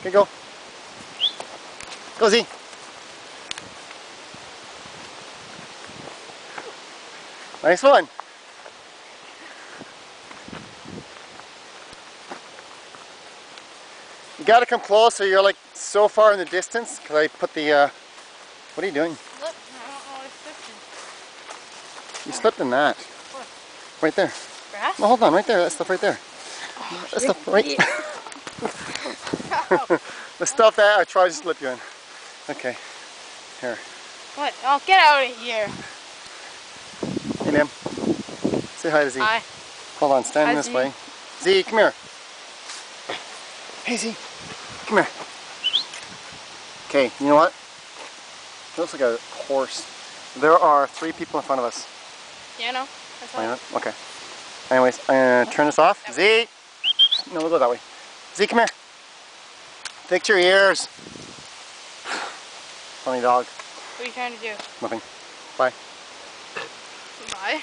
Okay, go. Go, Z. Nice one. You gotta come closer. You're like so far in the distance because I put the. What are you doing? Look, I don't know what I slipped in. You slipped in that. What? Right there. Grass? No, hold on. Right there. That stuff right there. Oh, That stuff right. Ow. The stuff that I tried to slip you in. Okay. Here. What? Oh, get out of here. Hey, Liam. Say hi to Z. Hi. Hold on. Stand Hi, this Z. way. Z, come here. Hey, Z. Come here. Okay. You know what? It looks like a horse. There are 3 people in front of us. Yeah, I know. That's Oh, you all. know? Okay. Anyways, I'm gonna turn this off. Z! No, we'll go that way. Z, come here. Fix your ears. Funny dog. What are you trying to do? Nothing. Bye. Bye.